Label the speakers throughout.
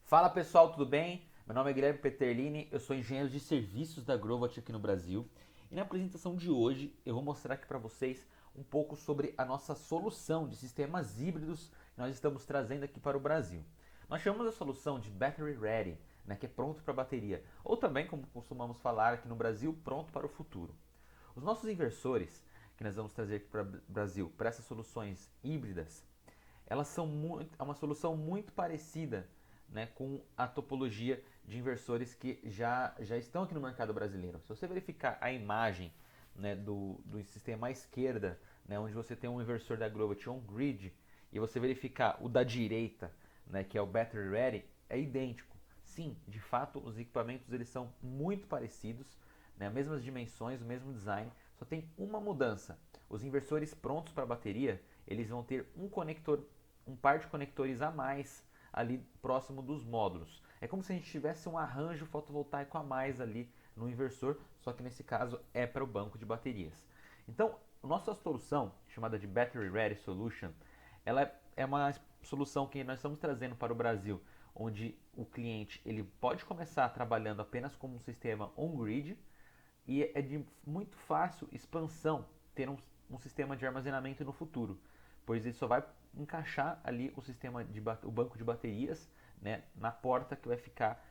Speaker 1: Fala pessoal, tudo bem? Meu nome é Guilherme Peterlini, eu sou engenheiro de serviços da Grovat aqui no Brasil. E na apresentação de hoje eu vou mostrar aqui para vocês um pouco sobre a nossa solução de sistemas híbridos que nós estamos trazendo aqui para o Brasil. Nós chamamos a solução de Battery Ready, né, que é pronto para bateria, ou também, como costumamos falar aqui no Brasil, pronto para o futuro. Os nossos inversores que nós vamos trazer aqui para o Brasil, para essas soluções híbridas, elas são é uma solução muito parecida, né, com a topologia de inversores que já estão aqui no mercado brasileiro. Se você verificar a imagem, né, do sistema à esquerda, né, onde você tem um inversor da Globant on-grid, e você verificar o da direita, né, que é o Battery Ready, é idêntico. Sim, de fato, os equipamentos eles são muito parecidos, né, mesmas dimensões, o mesmo design, só tem uma mudança. Os inversores prontos para bateria, eles vão ter um par de conectores a mais ali próximo dos módulos. É como se a gente tivesse um arranjo fotovoltaico a mais ali no inversor, só que nesse caso é para o banco de baterias. Então, nossa solução, chamada de Battery Ready Solution, ela é uma solução que nós estamos trazendo para o Brasil, onde o cliente ele pode começar trabalhando apenas como um sistema on-grid, e é de muito fácil expansão ter um sistema de armazenamento no futuro, pois ele só vai encaixar ali o banco de baterias, né, na porta que vai ficar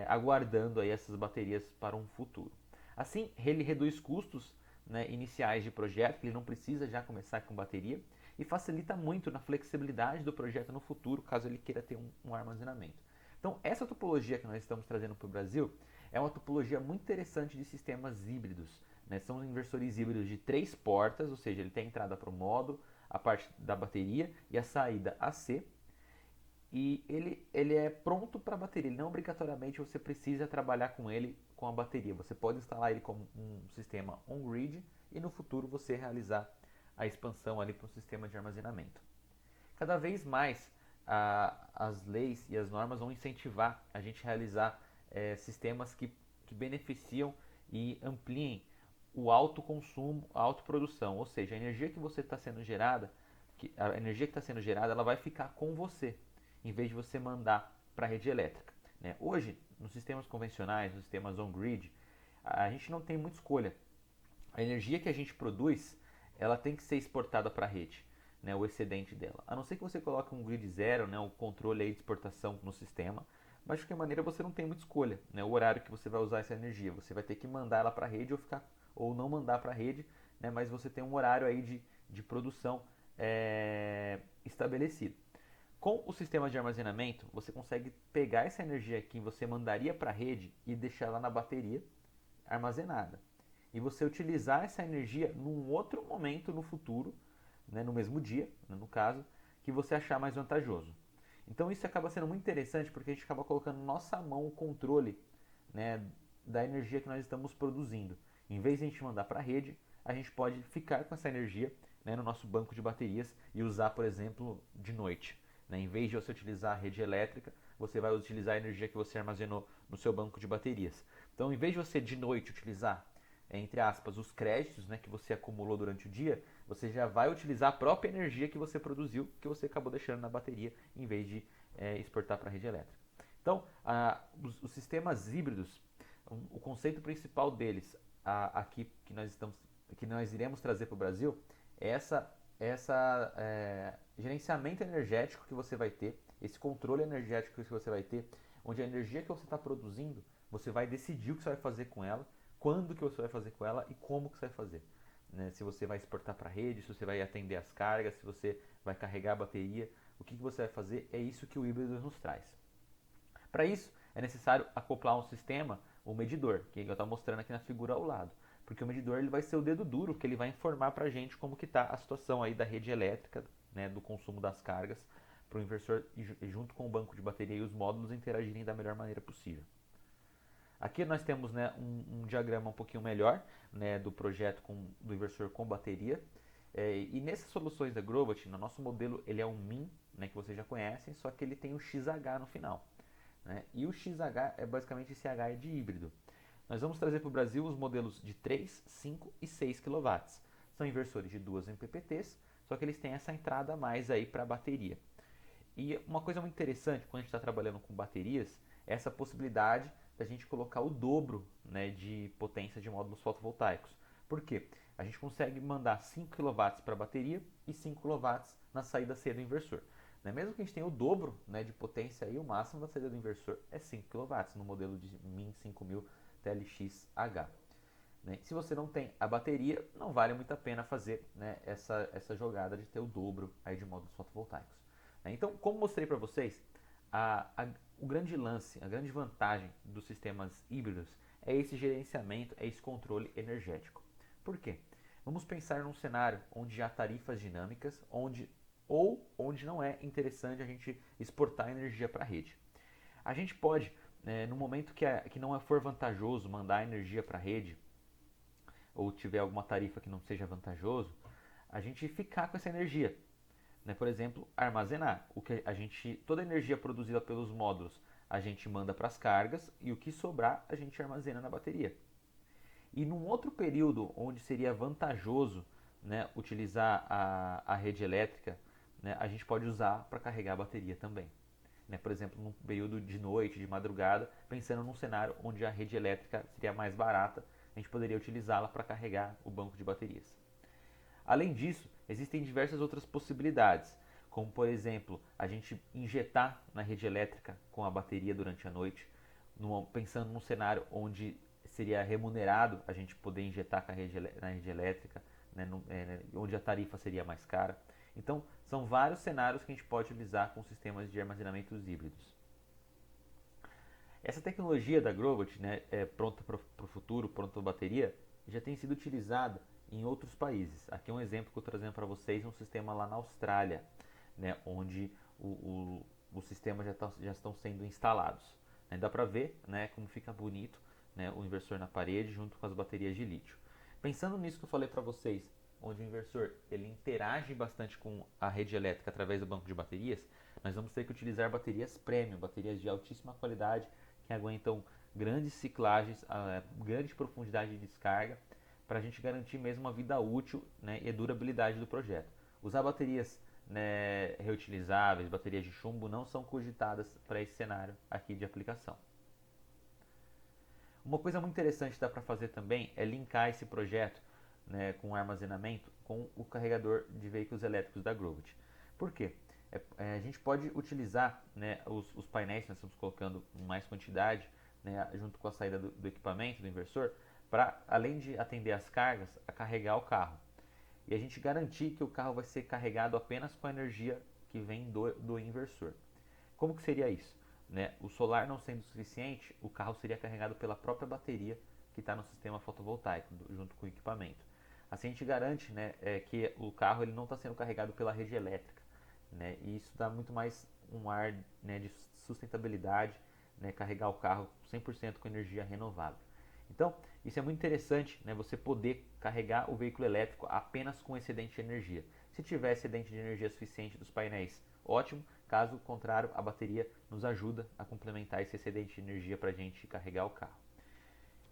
Speaker 1: aguardando aí essas baterias para um futuro. Assim, ele reduz custos, né, iniciais de projeto, que ele não precisa já começar com bateria, e facilita muito na flexibilidade do projeto no futuro, caso ele queira ter um armazenamento. Então, essa topologia que nós estamos trazendo para o Brasil é uma topologia muito interessante de sistemas híbridos. Né? São inversores híbridos de 3 portas, ou seja, ele tem a entrada para o módulo, a parte da bateria e a saída AC. E ele é pronto para bateria, ele não obrigatoriamente você precisa trabalhar com ele com a bateria. Você pode instalar ele como um sistema on-grid e no futuro você realizar a expansão ali para um sistema de armazenamento. Cada vez mais as leis e as normas vão incentivar a gente a realizar sistemas que beneficiam e ampliem o alto consumo, a autoprodução, ou seja, a energia que você está sendo gerada, a energia que está sendo gerada, ela vai ficar com você, em vez de você mandar para a rede elétrica. Né? Hoje, nos sistemas convencionais, nos sistemas on-grid, a gente não tem muita escolha. A energia que a gente produz, ela tem que ser exportada para a rede, né, o excedente dela. A não ser que você coloque um grid zero, né, o controle aí de exportação no sistema, mas de qualquer maneira você não tem muita escolha, né, o horário que você vai usar essa energia. Você vai ter que mandar ela para a rede ou não mandar para a rede, né, mas você tem um horário aí de produção estabelecido. Com o sistema de armazenamento, você consegue pegar essa energia que você mandaria para a rede e deixar ela na bateria armazenada. E você utilizar essa energia num outro momento no futuro, né, no mesmo dia, né, no caso, que você achar mais vantajoso. Então isso acaba sendo muito interessante porque a gente acaba colocando na nossa mão o controle, né, da energia que nós estamos produzindo. Em vez de a gente mandar para a rede, a gente pode ficar com essa energia, né, no nosso banco de baterias e usar, por exemplo, de noite. Né? Em vez de você utilizar a rede elétrica, você vai utilizar a energia que você armazenou no seu banco de baterias. Então, em vez de você de noite utilizar, entre aspas, os créditos, né, que você acumulou durante o dia, você já vai utilizar a própria energia que você produziu, que você acabou deixando na bateria, em vez de exportar para a rede elétrica. Então, os sistemas híbridos, o conceito principal deles, aqui que nós iremos trazer para o Brasil, é essa gerenciamento energético que você vai ter, esse controle energético que você vai ter, onde a energia que você está produzindo, você vai decidir o que você vai fazer com ela, quando que você vai fazer com ela e como que você vai fazer. Né? Se você vai exportar para a rede, se você vai atender as cargas, se você vai carregar a bateria, o que você vai fazer, é isso que o híbrido nos traz. Para isso, é necessário acoplar um sistema, um medidor, que eu estou mostrando aqui na figura ao lado. Porque o medidor ele vai ser o dedo duro, que ele vai informar para a gente como que está a situação aí da rede elétrica, né, do consumo das cargas, para o inversor, junto com o banco de bateria e os módulos, interagirem da melhor maneira possível. Aqui nós temos, né, um diagrama um pouquinho melhor, né, do projeto do inversor com bateria. E nessas soluções da Grovat, no nosso modelo ele é um MIN, né, que vocês já conhecem, só que ele tem o XH no final. Né? E o XH é basicamente esse H de híbrido. Nós vamos trazer para o Brasil os modelos de 3, 5 e 6 kW. São inversores de 2 MPPTs, só que eles têm essa entrada a mais aí para a bateria. E uma coisa muito interessante quando a gente está trabalhando com baterias é essa possibilidade da gente colocar o dobro, né, de potência de módulos fotovoltaicos. Por quê? A gente consegue mandar 5 kW para a bateria e 5 kW na saída C do inversor. Né? Mesmo que a gente tenha o dobro, né, de potência, aí, o máximo da saída do inversor é 5 kW no modelo de MIN 5000 TLX-H. Né? Se você não tem a bateria, não vale muito a pena fazer, né, essa jogada de ter o dobro aí de módulos fotovoltaicos. Né? Então, como mostrei para vocês, o grande lance, a grande vantagem dos sistemas híbridos é esse gerenciamento, é esse controle energético. Por quê? Vamos pensar num cenário onde há tarifas dinâmicas, onde não é interessante a gente exportar energia para a rede. A gente pode, no momento que não for vantajoso mandar energia para a rede, ou tiver alguma tarifa que não seja vantajoso, a gente ficar com essa energia. Né? Por exemplo, armazenar. Toda a energia produzida pelos módulos a gente manda para as cargas e o que sobrar a gente armazena na bateria. E num outro período onde seria vantajoso, né, utilizar a rede elétrica, né, a gente pode usar para carregar a bateria também. Né? Por exemplo, num período de noite, de madrugada, pensando num cenário onde a rede elétrica seria mais barata, a gente poderia utilizá-la para carregar o banco de baterias. Além disso, existem diversas outras possibilidades, como por exemplo, a gente injetar na rede elétrica com a bateria durante a noite, pensando num cenário onde seria remunerado a gente poder injetar na rede elétrica, né, onde a tarifa seria mais cara. Então, são vários cenários que a gente pode utilizar com sistemas de armazenamentos híbridos. Essa tecnologia da Growbot, né, pronta para o futuro, pronta para bateria, já tem sido utilizada em outros países. Aqui é um exemplo que eu estou trazendo para vocês, um sistema lá na Austrália, né, onde os sistemas já estão sendo instalados. Né, dá para ver, né, como fica bonito, né, o inversor na parede junto com as baterias de lítio. Pensando nisso que eu falei para vocês, onde o inversor ele interage bastante com a rede elétrica através do banco de baterias, nós vamos ter que utilizar baterias premium, baterias de altíssima qualidade que aguentam grandes ciclagens, grande profundidade de descarga, para a gente garantir mesmo uma vida útil, né, e a durabilidade do projeto. Usar baterias, né, reutilizáveis, baterias de chumbo, não são cogitadas para esse cenário aqui de aplicação. Uma coisa muito interessante que dá para fazer também é linkar esse projeto, né, com armazenamento com o carregador de veículos elétricos da Growbot. Por quê? A gente pode utilizar, né, os painéis que nós estamos colocando em mais quantidade, né, junto com a saída do equipamento, do inversor, para, além de atender as cargas, a carregar o carro. E a gente garantir que o carro vai ser carregado apenas com a energia que vem do inversor. Como que seria isso? Né? O solar não sendo suficiente, o carro seria carregado pela própria bateria que está no sistema fotovoltaico, junto com o equipamento. Assim a gente garante, né, que o carro ele não está sendo carregado pela rede elétrica. Né? E isso dá muito mais um ar, né, de sustentabilidade, né, carregar o carro 100% com energia renovável. Então, isso é muito interessante, né, você poder carregar o veículo elétrico apenas com excedente de energia. Se tiver excedente de energia suficiente dos painéis, ótimo. Caso contrário, a bateria nos ajuda a complementar esse excedente de energia para a gente carregar o carro.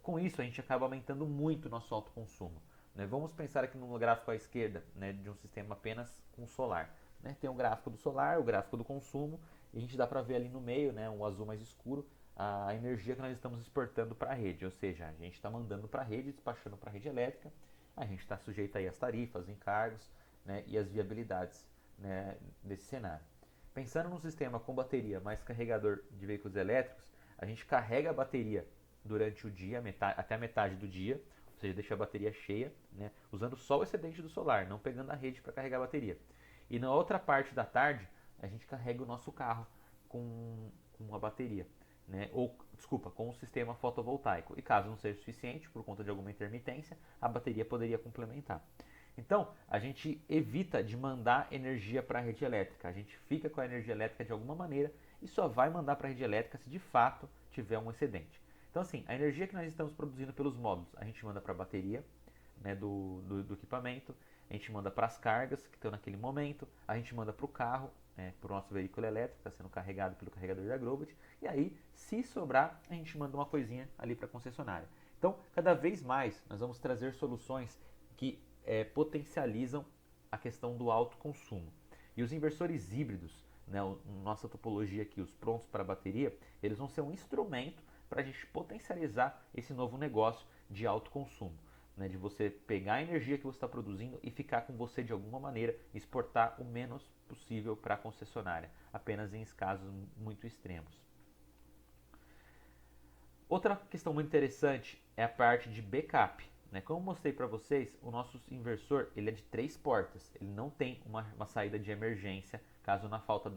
Speaker 1: Com isso, a gente acaba aumentando muito o nosso autoconsumo. Né? Vamos pensar aqui no gráfico à esquerda, né, de um sistema apenas com solar. Né? Tem o gráfico do solar, o gráfico do consumo, e a gente dá para ver ali no meio, né, um azul mais escuro, a energia que nós estamos exportando para a rede, ou seja, a gente está mandando para a rede, despachando para a rede elétrica, a gente está sujeito aí às tarifas, encargos, né, e às viabilidades, né, desse cenário. Pensando num sistema com bateria mais carregador de veículos elétricos, a gente carrega a bateria durante o dia, até a metade do dia, ou seja, deixa a bateria cheia, né, usando só o excedente do solar, não pegando a rede para carregar a bateria. E na outra parte da tarde, a gente carrega o nosso carro com a bateria. Né, com o sistema fotovoltaico. E caso não seja suficiente, por conta de alguma intermitência, a bateria poderia complementar. Então, a gente evita de mandar energia para a rede elétrica. A gente fica com a energia elétrica de alguma maneira e só vai mandar para a rede elétrica se de fato tiver um excedente. Então, assim, a energia que nós estamos produzindo pelos módulos, a gente manda para a bateria, né, do equipamento, a gente manda para as cargas que estão naquele momento, a gente manda para o carro, para o nosso veículo elétrico, está sendo carregado pelo carregador da Growbot, e aí, se sobrar, a gente manda uma coisinha ali para a concessionária. Então, cada vez mais, nós vamos trazer soluções que potencializam a questão do alto consumo. E os inversores híbridos, né, nossa topologia aqui, os prontos para bateria, eles vão ser um instrumento para a gente potencializar esse novo negócio de alto consumo, né, de você pegar a energia que você está produzindo e ficar com você de alguma maneira, exportar o menos possível para a concessionária, apenas em casos muito extremos. Outra questão muito interessante é a parte de backup. Né? Como eu mostrei para vocês, o nosso inversor ele é de 3 portas. Ele não tem uma saída de emergência caso na falta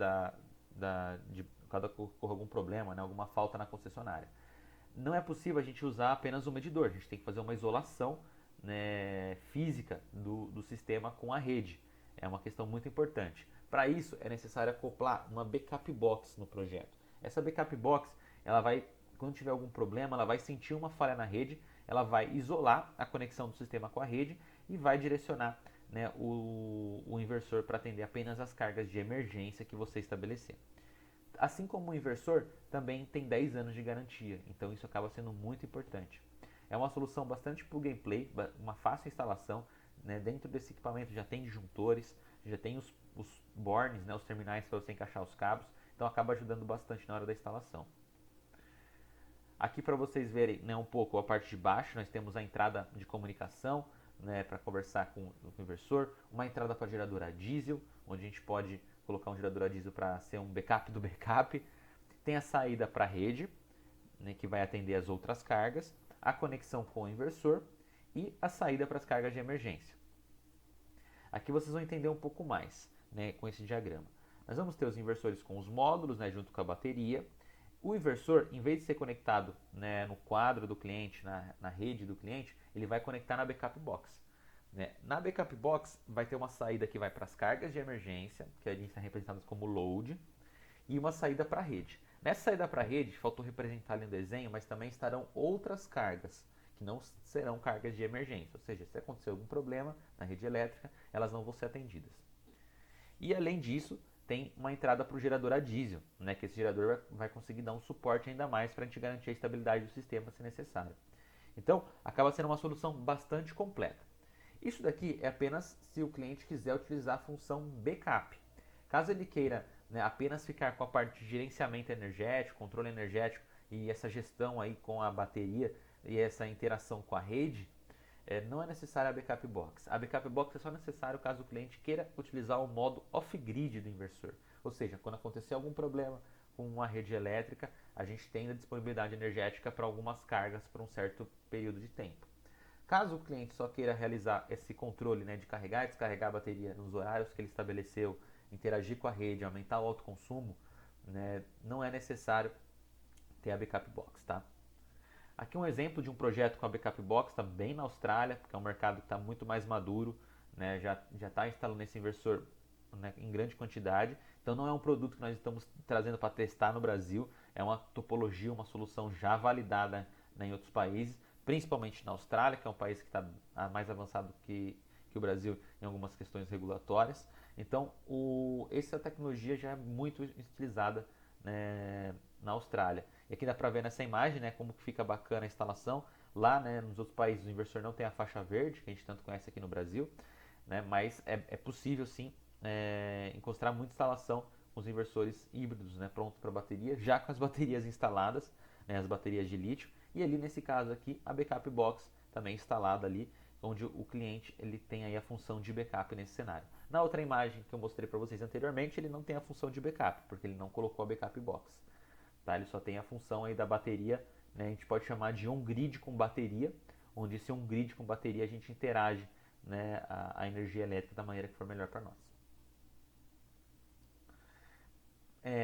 Speaker 1: caso ocorra algum problema, né? Alguma falta na concessionária. Não é possível a gente usar apenas o medidor. A gente tem que fazer uma isolação, né, física do sistema com a rede. É uma questão muito importante. Para isso é necessário acoplar uma backup box no projeto. Essa backup box, ela vai, quando tiver algum problema, ela vai sentir uma falha na rede, ela vai isolar a conexão do sistema com a rede e vai direcionar, né, o inversor para atender apenas as cargas de emergência que você estabelecer. Assim como o inversor, também tem 10 anos de garantia, então isso acaba sendo muito importante. É uma solução bastante plug and play, uma fácil instalação, né? Dentro desse equipamento já tem disjuntores, já tem os bornes, né, os terminais para você encaixar os cabos, então acaba ajudando bastante na hora da instalação. Aqui para vocês verem, né, um pouco a parte de baixo, nós temos a entrada de comunicação, né, para conversar com o inversor, uma entrada para gerador a diesel, onde a gente pode colocar um gerador a diesel para ser um backup do backup. Tem a saída para a rede, né, que vai atender as outras cargas, a conexão com o inversor e a saída para as cargas de emergência. Aqui vocês vão entender um pouco mais, né, com esse diagrama. Nós vamos ter os inversores com os módulos, né, junto com a bateria. O inversor, em vez de ser conectado, né, no quadro do cliente, na rede do cliente, ele vai conectar na backup box. Né? Na backup box vai ter uma saída que vai para as cargas de emergência, que a gente está representadas como load, e uma saída para a rede. Nessa saída para a rede, faltou representar ali no desenho, mas também estarão outras cargas, que não serão cargas de emergência. Ou seja, se acontecer algum problema na rede elétrica, elas não vão ser atendidas. E além disso, tem uma entrada para o gerador a diesel, né, que esse gerador vai conseguir dar um suporte ainda mais para a gente garantir a estabilidade do sistema se necessário. Então, acaba sendo uma solução bastante completa. Isso daqui é apenas se o cliente quiser utilizar a função backup. Caso ele queira, né, apenas ficar com a parte de gerenciamento energético, controle energético e essa gestão aí com a bateria e essa interação com a rede, não é necessária a backup box. A backup box é só necessário caso o cliente queira utilizar o modo off-grid do inversor. Ou seja, quando acontecer algum problema com uma rede elétrica, a gente tem a disponibilidade energética para algumas cargas por um certo período de tempo. Caso o cliente só queira realizar esse controle, né, de carregar e descarregar a bateria nos horários que ele estabeleceu, interagir com a rede, aumentar o autoconsumo, né, não é necessário ter a backup box, tá? Aqui um exemplo de um projeto com a backup box, também na Austrália, porque é um mercado que está muito mais maduro, né, já está instalando esse inversor, né, em grande quantidade. Então não é um produto que nós estamos trazendo para testar no Brasil, é uma topologia, uma solução já validada, né, em outros países, principalmente na Austrália, que é um país que está mais avançado que o Brasil em algumas questões regulatórias. Então essa tecnologia já é muito utilizada, né, na Austrália. E aqui dá para ver nessa imagem, né, como que fica bacana a instalação. Lá, né, nos outros países o inversor não tem a faixa verde, que a gente tanto conhece aqui no Brasil, né, mas é possível sim encontrar muita instalação com os inversores híbridos, né, prontos para bateria, já com as baterias instaladas, né, as baterias de lítio, e ali nesse caso aqui a backup box também instalada ali, onde o cliente ele tem aí a função de backup nesse cenário. Na outra imagem que eu mostrei para vocês anteriormente, ele não tem a função de backup, porque ele não colocou a backup box. Tá? Ele só tem a função aí da bateria, né? A gente pode chamar de on-grid com bateria, onde esse on-grid com bateria a gente interage, né, a energia elétrica da maneira que for melhor para nós.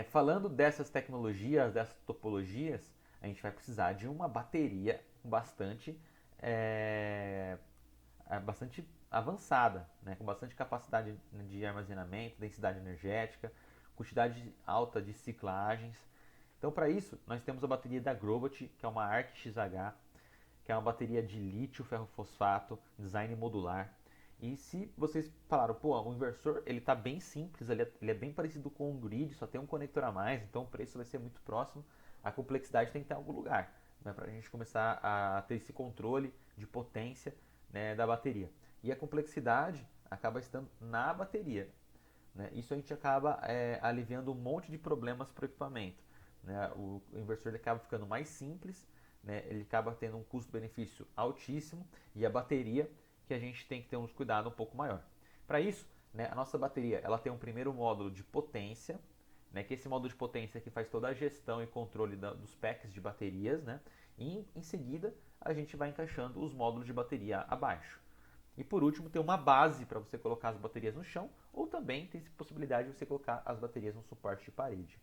Speaker 1: Falando dessas tecnologias, dessas topologias, a gente vai precisar de uma bateria bastante avançada, né, com bastante capacidade de armazenamento, densidade energética, quantidade alta de ciclagens. Então, para isso, nós temos a bateria da Grovat, que é uma ARC XH, que é uma bateria de lítio ferrofosfato, design modular. E se vocês falaram, pô, o inversor ele está bem simples, ele é bem parecido com um grid, só tem um conector a mais, então o preço vai ser muito próximo, a complexidade tem que estar em algum lugar, né, para a gente começar a ter esse controle de potência, né, da bateria. E a complexidade acaba estando na bateria. né? Isso a gente acaba aliviando um monte de problemas para o equipamento, né? O inversor ele acaba ficando mais simples, né? Ele acaba tendo um custo-benefício altíssimo e a bateria que a gente tem que ter um cuidado um pouco maior. Para isso, né, a nossa bateria ela tem um primeiro módulo de potência, né, que esse módulo de potência que faz toda a gestão e controle dos packs de baterias, né, e em seguida a gente vai encaixando os módulos de bateria abaixo. E por último, tem uma base para você colocar as baterias no chão, ou também tem possibilidade de você colocar as baterias no suporte de parede.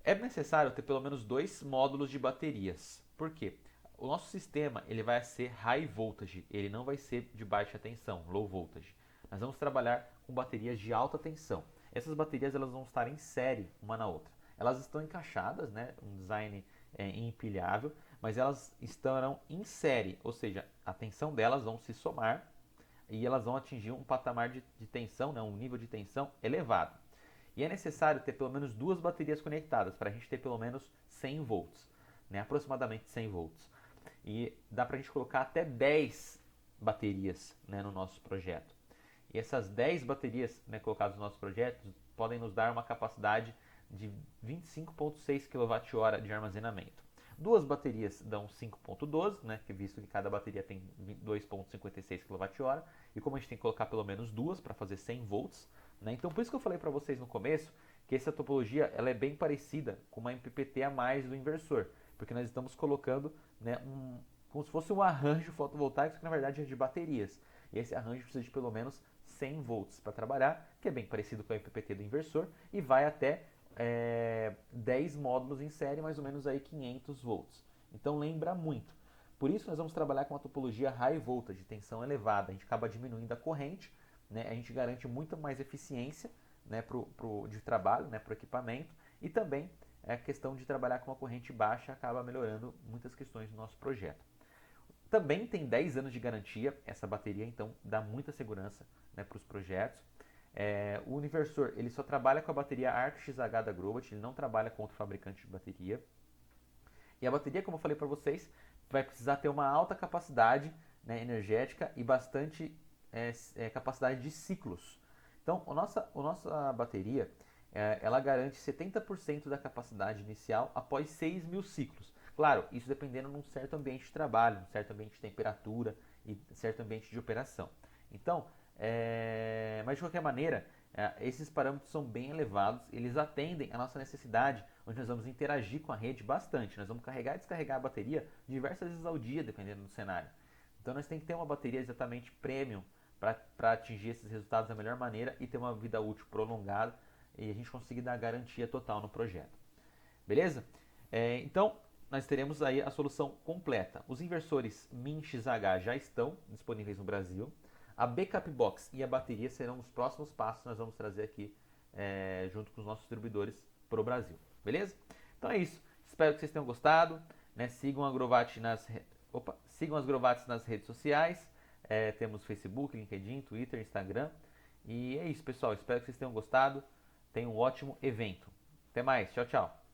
Speaker 1: É necessário ter pelo menos 2 módulos de baterias. Por quê? O nosso sistema ele vai ser high voltage, ele não vai ser de baixa tensão, low voltage. Nós vamos trabalhar com baterias de alta tensão. Essas baterias elas vão estar em série uma na outra. Elas estão encaixadas, né, um design empilhável, mas elas estarão em série, ou seja, a tensão delas vão se somar e elas vão atingir um patamar de tensão, né, um nível de tensão elevado. E é necessário ter pelo menos 2 baterias conectadas para a gente ter pelo menos 100 volts, né, aproximadamente 100 volts. E dá para a gente colocar até 10 baterias, né, no nosso projeto. E essas 10 baterias, né, colocadas no nosso projeto podem nos dar uma capacidade de 25,6 kWh de armazenamento. 2 baterias dão 5,12, né, que visto que cada bateria tem 2,56 kWh, e como a gente tem que colocar pelo menos 2 para fazer 100 volts, né, então por isso que eu falei para vocês no começo que essa topologia ela é bem parecida com uma MPPT a mais do inversor, porque nós estamos colocando, né, como se fosse um arranjo fotovoltaico, que na verdade é de baterias. E esse arranjo precisa de pelo menos 100 volts para trabalhar, que é bem parecido com a MPPT do inversor, e vai até 10 módulos em série, mais ou menos aí 500 volts. Então lembra muito. Por isso nós vamos trabalhar com a topologia high voltage, tensão elevada. A gente acaba diminuindo a corrente, né? A gente garante muito mais eficiência, né, de trabalho, né, para o equipamento, e também a questão de trabalhar com uma corrente baixa acaba melhorando muitas questões do nosso projeto. Também tem 10 anos de garantia essa bateria, então dá muita segurança, né, para os projetos. O inversor ele só trabalha com a bateria ARC-XH da Growatt, ele não trabalha com outro fabricante de bateria. E a bateria, como eu falei para vocês, vai precisar ter uma alta capacidade, né, energética e bastante capacidade de ciclos. Então, a nossa bateria ela garante 70% da capacidade inicial após 6.000 ciclos. Claro, isso dependendo de um certo ambiente de trabalho, um certo ambiente de temperatura e certo ambiente de operação. Então, mas de qualquer maneira, esses parâmetros são bem elevados, eles atendem a nossa necessidade, onde nós vamos interagir com a rede bastante. Nós vamos carregar e descarregar a bateria diversas vezes ao dia, dependendo do cenário. Então nós temos que ter uma bateria exatamente premium para atingir esses resultados da melhor maneira e ter uma vida útil prolongada e a gente conseguir dar garantia total no projeto. Beleza? Então, nós teremos aí a solução completa. Os inversores MIN-XH já estão disponíveis no Brasil. A Backup Box e a bateria serão os próximos passos que nós vamos trazer aqui junto com os nossos distribuidores para o Brasil. Beleza? Então é isso. Espero que vocês tenham gostado. Né? Sigam a Growatt sigam as Growatts nas redes sociais. Temos Facebook, LinkedIn, Twitter, Instagram. E é isso, pessoal. Espero que vocês tenham gostado. Tenham um ótimo evento. Até mais. Tchau, tchau.